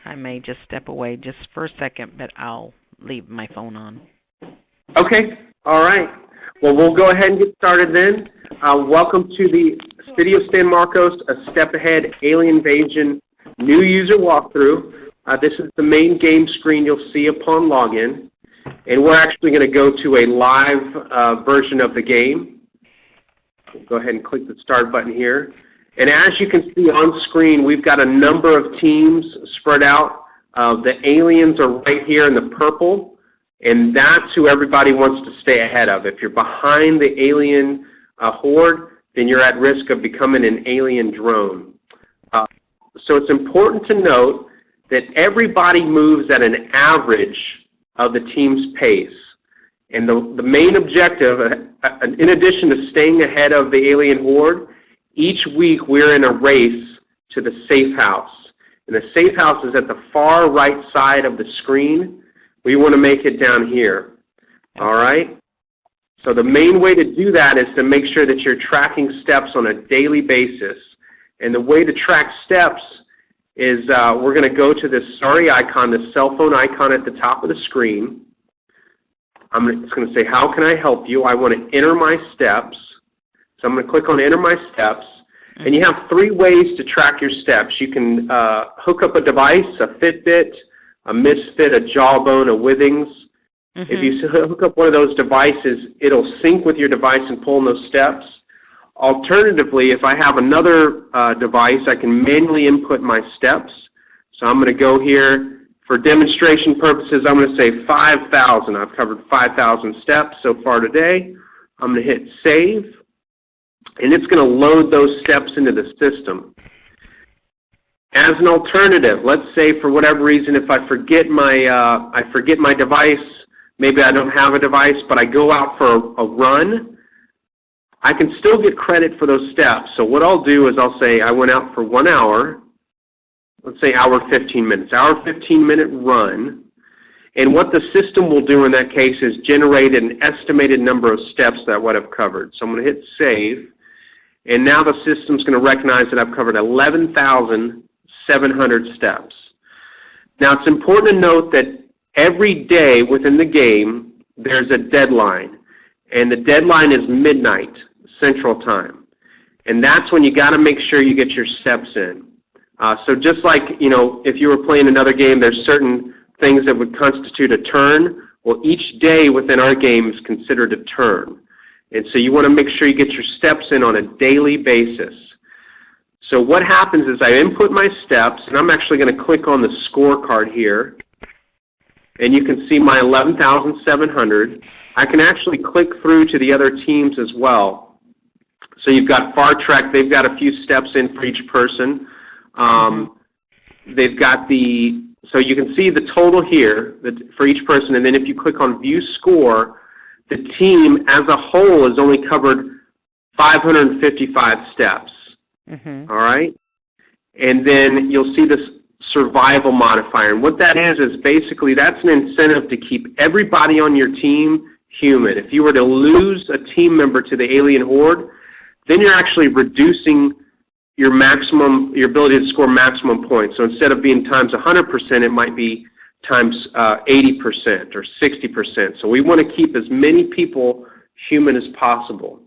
I may just step away just for a second, but I'll leave my phone on. Okay. All right. Well, we'll go ahead and get started then. Welcome to the City of San Marcos, A Step Ahead Alien Invasion new user walkthrough. This is the main game screen you'll see upon login. And we're actually going to go to a live version of the game. We'll go ahead and click the start button here. And as you can see on screen, we've got a number of teams spread out. The aliens are right here in the purple, and that's who everybody wants to stay ahead of. If you're behind the alien horde, then you're at risk of becoming an alien drone. So it's important to note that everybody moves at an average of the team's pace. And the main objective, in addition to staying ahead of the alien horde, each week we're in a race to the safe house. And the safe house is at the far right side of the screen. We want to make it down here. All right? So the main way to do that is to make sure that you're tracking steps on a daily basis. And the way to track steps is we're going to go to this sorry icon, the cell phone icon at the top of the screen. It's going to say, how can I help you? I want to enter my steps. So I'm going to click on Enter My Steps. And you have three ways to track your steps. You can hook up a device, a Fitbit, a Misfit, a Jawbone, a Withings. If you hook up one of those devices, it'll sync with your device and pull in those steps. Alternatively, if I have another device, I can manually input my steps. So I'm going to go here. For demonstration purposes, I'm going to say 5,000. I've covered 5,000 steps so far today. I'm going to hit Save. And it's going to load those steps into the system. As an alternative, let's say for whatever reason, if I forget my device, maybe I don't have a device, but I go out for a run, I can still get credit for those steps. So what I'll do is I'll say I went out for 1 hour, let's say hour 15 minutes, hour 15-minute run. And what the system will do in that case is generate an estimated number of steps that I would have covered. So I'm going to hit Save. And now the system's going to recognize that I've covered 11,700 steps. Now it's important to note that every day within the game there's a deadline. And the deadline is midnight Central Time. And that's when you got to make sure you get your steps in. So just like, if you were playing another game, there's certain things that would constitute a turn. Well, each day within our game is considered a turn. And so you want to make sure you get your steps in on a daily basis. So what happens is I input my steps, and I'm actually going to click on the scorecard here. And you can see my 11,700. I can actually click through to the other teams as well. So you've got Far Trek. They've got a few steps in for each person. They've got so you can see the total here for each person. And then if you click on View Score, the team as a whole has only covered 555 steps. All right? And then you'll see this survival modifier. And what that is basically that's an incentive to keep everybody on your team human. If you were to lose a team member to the alien horde, then you're actually reducing your ability to score maximum points. So instead of being times 100%, it might be times 80% or 60%. So we want to keep as many people human as possible.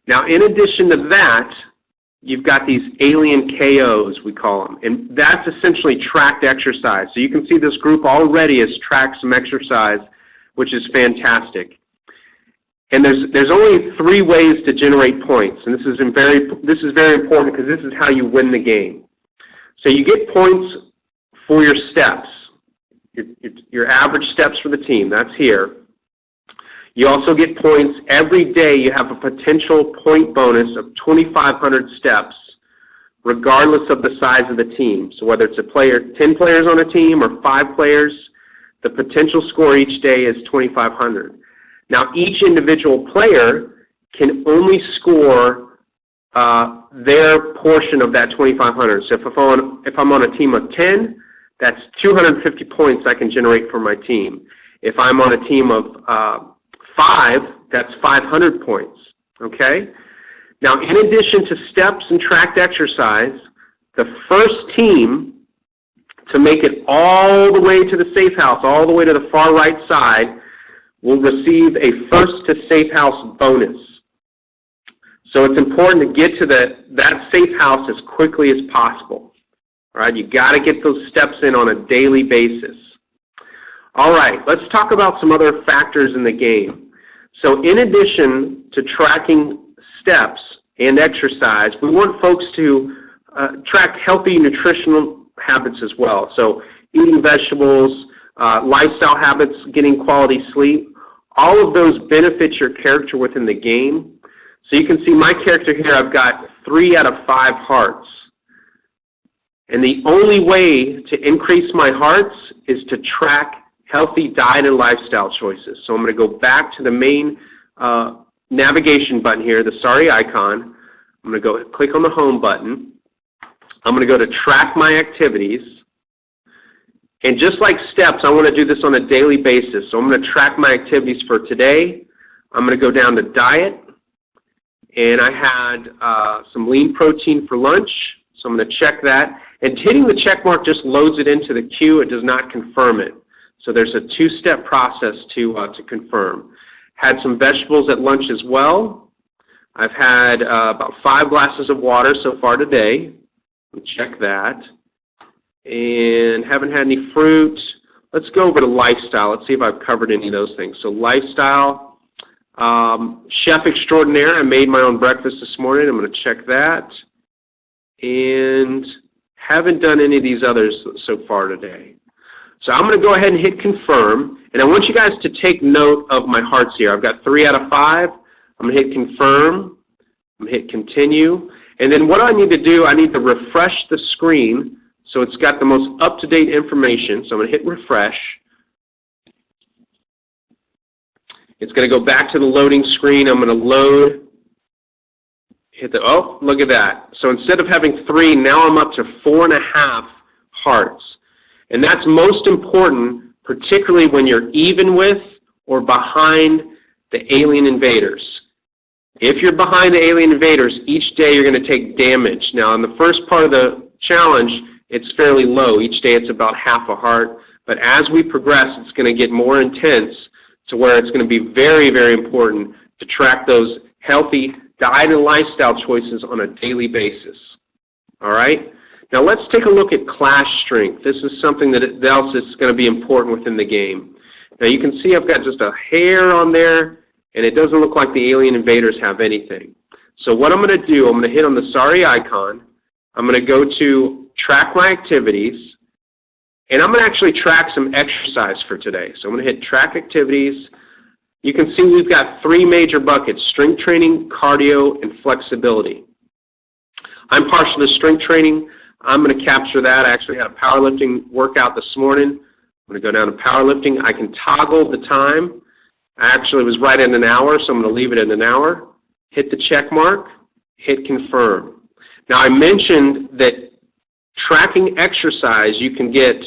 Now, in addition to that, you've got these alien KOs, we call them, and that's essentially tracked exercise. So you can see this group already has tracked some exercise, which is fantastic. And there's only three ways to generate points, and this is very important because this is how you win the game. So you get points for your steps. Your average steps for the team, that's here. You also get points every day. You have a potential point bonus of 2,500 steps, regardless of the size of the team. So whether it's 10 players on a team or 5 players, the potential score each day is 2,500. Now, each individual player can only score their portion of that 2,500. So if I'm on a team of 10, that's 250 points I can generate for my team. If I'm on a team of 5, that's 500 points, okay? Now, in addition to steps and tracked exercise, the first team to make it all the way to the safe house, all the way to the far right side, will receive a first to safe house bonus. So it's important to get to that safe house as quickly as possible. All right, you got to get those steps in on a daily basis. All right, let's talk about some other factors in the game. So in addition to tracking steps and exercise, we want folks to track healthy nutritional habits as well. So eating vegetables, lifestyle habits, getting quality sleep, all of those benefit your character within the game. So you can see my character here, I've got 3 out of 5 hearts. And the only way to increase my hearts is to track healthy diet and lifestyle choices. So I'm going to go back to the main navigation button here, the sorry icon. I'm going to go click on the home button. I'm going to go to track my activities. And just like steps, I want to do this on a daily basis. So I'm going to track my activities for today. I'm going to go down to diet. And I had some lean protein for lunch. So I'm going to check that. And hitting the check mark just loads it into the queue. It does not confirm it. So there's a 2-step process to confirm. Had some vegetables at lunch as well. I've had about 5 glasses of water so far today. Check that. And haven't had any fruit. Let's go over to lifestyle. Let's see if I've covered any of those things. So lifestyle, chef extraordinaire. I made my own breakfast this morning. I'm going to check that. And haven't done any of these others so far today. So I'm going to go ahead and hit confirm. And I want you guys to take note of my hearts here. I've got 3 out of 5. I'm going to hit confirm. I'm going to hit continue. And then what I need to do, I need to refresh the screen so it's got the most up-to-date information. So I'm going to hit refresh. It's going to go back to the loading screen. I'm going to load. Oh, look at that. So instead of having 3, now I'm up to 4.5 hearts. And that's most important, particularly when you're even with or behind the alien invaders. If you're behind the alien invaders, each day you're going to take damage. Now, in the first part of the challenge, it's fairly low. Each day it's about half a heart. But as we progress, it's going to get more intense to where it's going to be very, very important to track those healthy diet and lifestyle choices on a daily basis. All right? Now let's take a look at class strength. This is something that else is going to be important within the game. Now you can see I've got just a hair on there, and it doesn't look like the alien invaders have anything. So what I'm going to do, I'm going to hit on the sorry icon. I'm going to go to track my activities, and I'm going to actually track some exercise for today. So I'm going to hit track activities. You can see we've got 3 major buckets: strength training, cardio, and flexibility. I'm partial to strength training. I'm going to capture that. I actually had a powerlifting workout this morning. I'm going to go down to powerlifting. I can toggle the time. I actually was right at an hour, so I'm going to leave it at an hour. Hit the check mark. Hit confirm. Now, I mentioned that tracking exercise, you can get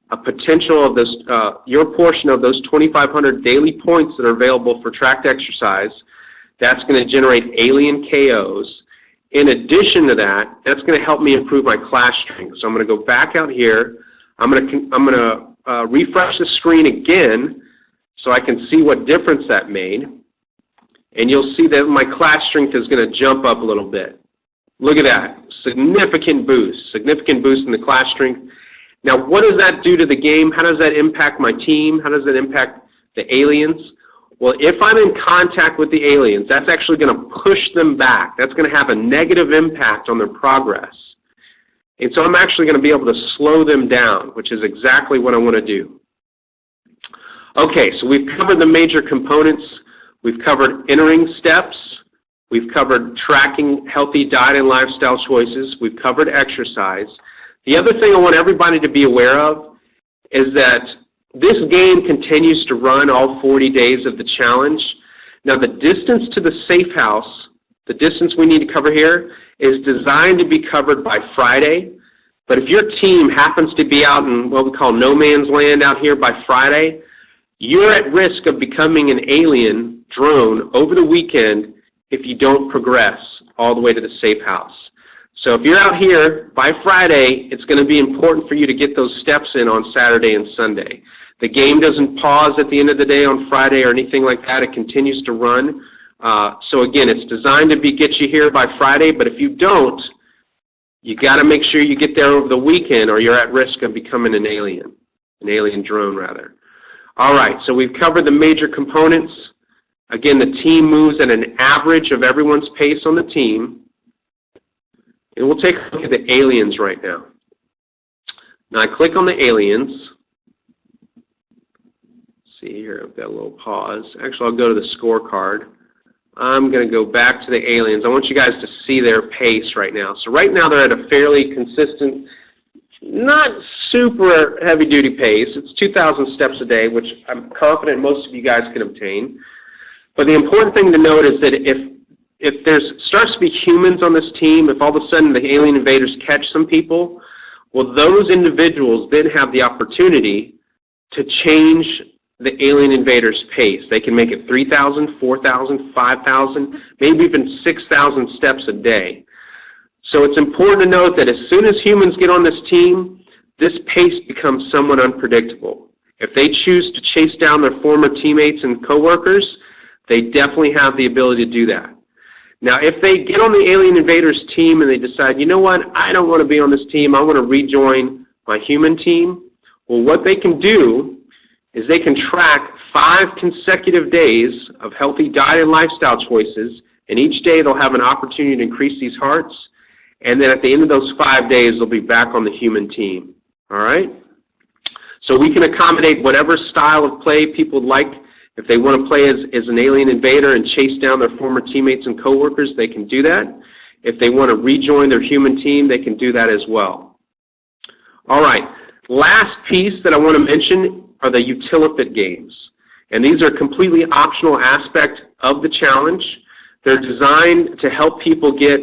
a potential of this, your portion of those 2,500 daily points that are available for tracked exercise. That's going to generate alien KOs. In addition to that, that's going to help me improve my class strength. So I'm going to go back out here. I'm going to refresh the screen again so I can see what difference that made. And you'll see that my class strength is going to jump up a little bit. Look at that. Significant boost in the class strength. Now, what does that do to the game? How does that impact my team? How does it impact the aliens? Well, if I'm in contact with the aliens, that's actually going to push them back. That's going to have a negative impact on their progress. And so I'm actually going to be able to slow them down, which is exactly what I want to do. Okay, so we've covered the major components. We've covered entering steps. We've covered tracking healthy diet and lifestyle choices. We've covered exercise. The other thing I want everybody to be aware of is that this game continues to run all 40 days of the challenge. Now, the distance to the safe house, the distance we need to cover here, is designed to be covered by Friday. But if your team happens to be out in what we call no man's land out here by Friday, you're at risk of becoming an alien drone over the weekend if you don't progress all the way to the safe house. So if you're out here by Friday, it's going to be important for you to get those steps in on Saturday and Sunday. The game doesn't pause at the end of the day on Friday or anything like that. It continues to run. So again, it's designed to get you here by Friday, but if you don't, you got to make sure you get there over the weekend or you're at risk of becoming an alien drone rather. All right, so we've covered the major components. Again, the team moves at an average of everyone's pace on the team. And we'll take a look at the aliens right now. Now I click on the aliens. See here, I've got a little pause. Actually, I'll go to the scorecard. I'm going to go back to the aliens. I want you guys to see their pace right now. So right now they're at a fairly consistent, not super heavy-duty pace. It's 2,000 steps a day, which I'm confident most of you guys can obtain. But the important thing to note is that if there starts to be humans on this team, if all of a sudden the alien invaders catch some people, well, those individuals then have the opportunity to change the alien invaders' pace. They can make it 3,000, 4,000, 5,000, maybe even 6,000 steps a day. So it's important to note that as soon as humans get on this team, this pace becomes somewhat unpredictable. If they choose to chase down their former teammates and coworkers, they definitely have the ability to do that. Now, if they get on the alien invaders team and they decide, you know what, I don't want to be on this team, I want to rejoin my human team, well, what they can do is they can track 5 consecutive days of healthy diet and lifestyle choices, and each day they'll have an opportunity to increase these hearts, and then at the end of those 5 days, they'll be back on the human team, all right? So we can accommodate whatever style of play people would like. If they want to play as an alien invader and chase down their former teammates and coworkers, they can do that. If they want to rejoin their human team, they can do that as well. All right, last piece that I want to mention are the Utilifit games. And these are a completely optional aspect of the challenge. They're designed to help people get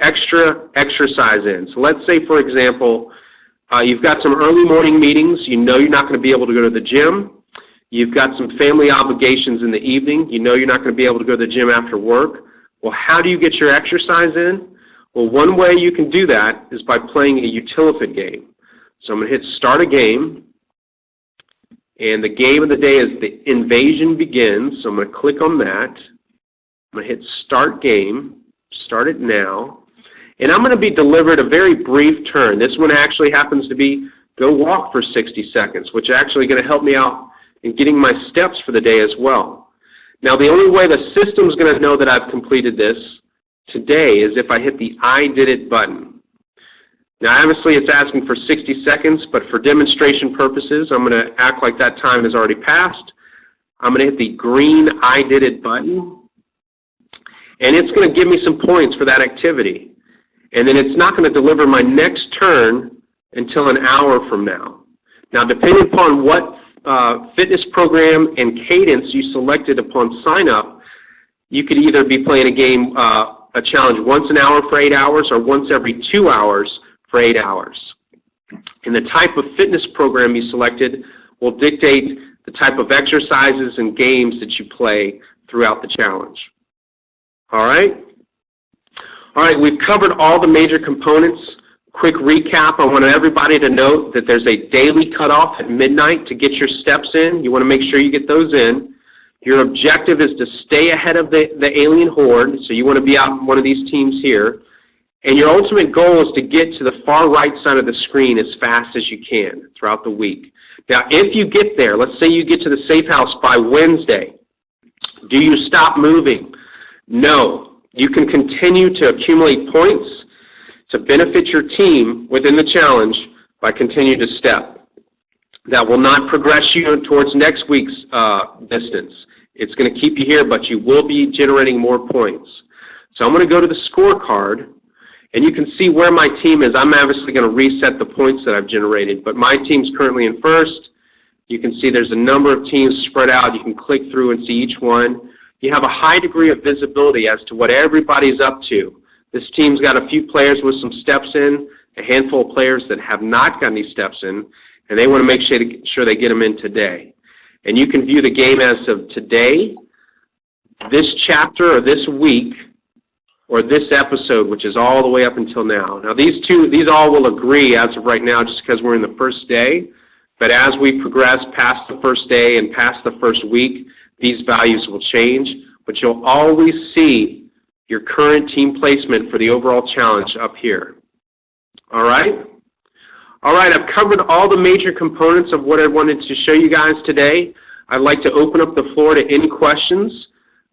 extra exercise in. So let's say, for example, you've got some early morning meetings. You know you're not going to be able to go to the gym. You've got some family obligations in the evening. You know you're not going to be able to go to the gym after work. Well, how do you get your exercise in? Well, one way you can do that is by playing a Utilifit game. So I'm going to hit Start a Game. And the game of the day is The Invasion Begins. So I'm going to click on that. I'm going to hit Start Game. Start it now. And I'm going to be delivered a very brief turn. This one actually happens to be go walk for 60 seconds, which is actually going to help me out in getting my steps for the day as well. Now, the only way the system's going to know that I've completed this today is if I hit the I did it button. Now, obviously, it's asking for 60 seconds, but for demonstration purposes, I'm going to act like that time has already passed. I'm going to hit the green I did it button, and it's going to give me some points for that activity. And then it's not going to deliver my next turn until an hour from now. Now, depending upon what fitness program and cadence you selected upon sign-up, you could either be playing a game, a challenge once an hour for 8 hours or once every 2 hours for 8 hours. And the type of fitness program you selected will dictate the type of exercises and games that you play throughout the challenge. All right? All right, we've covered all the major components. Quick recap, I want everybody to note that there's a daily cutoff at midnight to get your steps in. You want to make sure you get those in. Your objective is to stay ahead of the alien horde, so you want to be out in one of these teams here. And your ultimate goal is to get to the far right side of the screen as fast as you can throughout the week. Now, if you get there, let's say you get to the safe house by Wednesday, do you stop moving? No. You can continue to accumulate points to benefit your team within the challenge by continuing to step. That will not progress you towards next week's distance. It's going to keep you here, but you will be generating more points. So I'm going to go to the scorecard, and you can see where my team is. I'm obviously going to reset the points that I've generated, but my team's currently in first. You can see there's a number of teams spread out. You can click through and see each one. You have a high degree of visibility as to what everybody's up to. This team's got a few players with some steps in, a handful of players that have not got any steps in, and they want to make sure they get them in today. And you can view the game as of today, this chapter, or this week, or this episode, which is all the way up until now. Now, these all will agree as of right now just because we're in the first day, but as we progress past the first day and past the first week, these values will change, but you'll always see your current team placement for the overall challenge up here. All right? All right, I've covered all the major components of what I wanted to show you guys today. I'd like to open up the floor to any questions.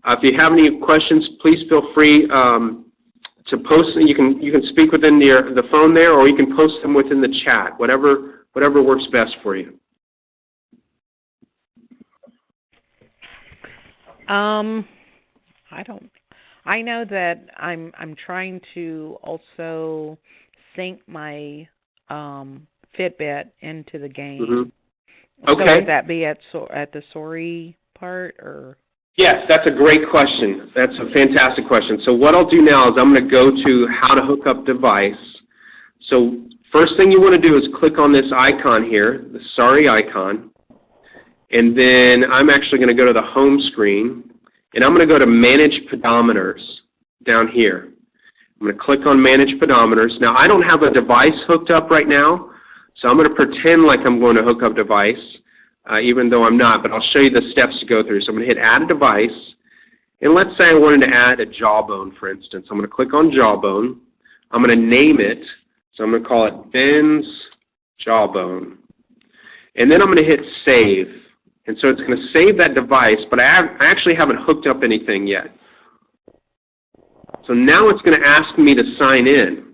If you have any questions, please feel free to post. You can speak within the phone there, or you can post them within the chat, whatever works best for you. I know that I'm trying to also sync my Fitbit into the game. Mm-hmm. Okay. So would that be at the Sori part, or? Yes, that's a great question. That's a fantastic question. So what I'll do now is I'm going to go to how to hook up device. So first thing you want to do is click on this icon here, the Sori icon, and then I'm actually going to go to the home screen, and I'm going to go to Manage Pedometers down here. I'm going to click on Manage Pedometers. Now, I don't have a device hooked up right now, so I'm going to pretend like I'm going to hook up device, even though I'm not, but I'll show you the steps to go through. So I'm going to hit Add a Device, and let's say I wanted to add a jawbone, for instance. I'm going to click on Jawbone. I'm going to name it, so I'm going to call it Ben's Jawbone. And then I'm going to hit Save. And so it's going to save that device, but I actually haven't hooked up anything yet. So now it's going to ask me to sign in.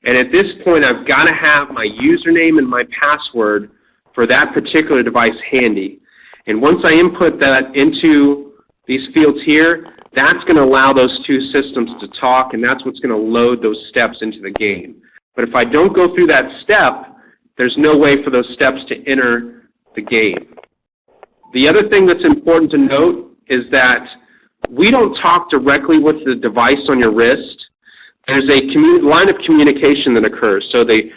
And at this point, I've got to have my username and my password for that particular device handy. And once I input that into these fields here, that's going to allow those two systems to talk, and that's what's going to load those steps into the game. But if I don't go through that step, there's no way for those steps to enter the game. The other thing that's important to note is that we don't talk directly with the device on your wrist. There's a line of communication that occurs. So the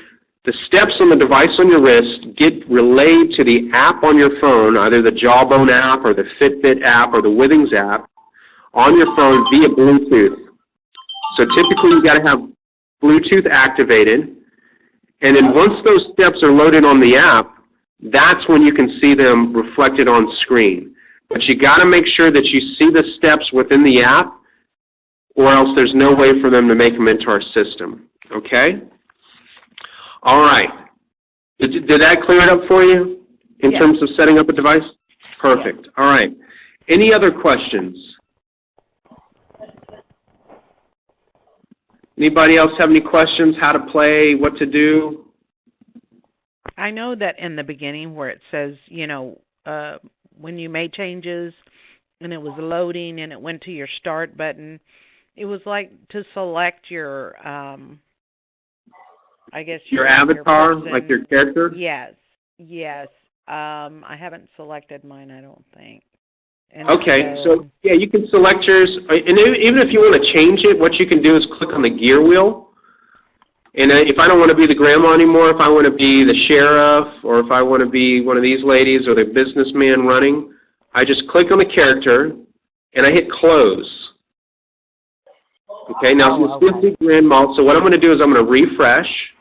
steps on the device on your wrist get relayed to the app on your phone, either the Jawbone app or the Fitbit app or the Withings app, on your phone via Bluetooth. So typically you've got to have Bluetooth activated, and then once those steps are loaded on the app, that's when you can see them reflected on screen. But you got to make sure that you see the steps within the app, or else there's no way for them to make them into our system. Okay? All right. Did that clear it up for you in terms of setting up a device? Perfect. All right. Any other questions? Anybody else have any questions? How to play? What to do? I know that in the beginning where it says, when you made changes and it was loading and it went to your start button, it was like to select your, your avatar, like your character? Yes. I haven't selected mine, I don't think. And okay, so you can select yours, and even if you want to change it, what you can do is click on the gear wheel. And if I don't want to be the grandma anymore, if I want to be the sheriff, or if I want to be one of these ladies or the businessman running, I just click on the character, and I hit close. Okay, now this is the grandma, so what I'm going to do is I'm going to refresh.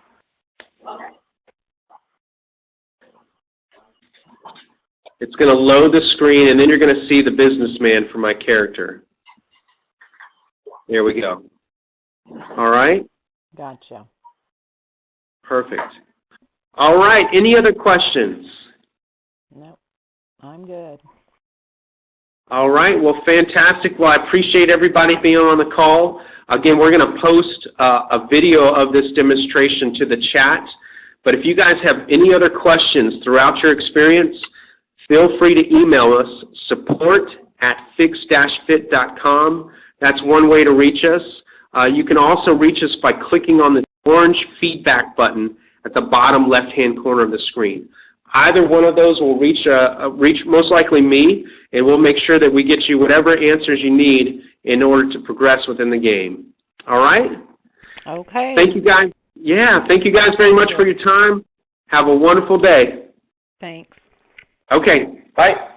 It's going to load the screen, and then you're going to see the businessman for my character. There we go. All right? Gotcha. Perfect. All right. Any other questions? Nope. I'm good. All right. Well, fantastic. Well, I appreciate everybody being on the call. Again, we're going to post a video of this demonstration to the chat. But if you guys have any other questions throughout your experience, feel free to email us, support@fix-fit.com. That's one way to reach us. You can also reach us by clicking on the orange feedback button at the bottom left-hand corner of the screen. Either one of those will reach most likely me, and we'll make sure that we get you whatever answers you need in order to progress within the game. All right? Okay. Thank you, guys. Yeah, thank you guys very much for your time. Have a wonderful day. Thanks. Okay, bye.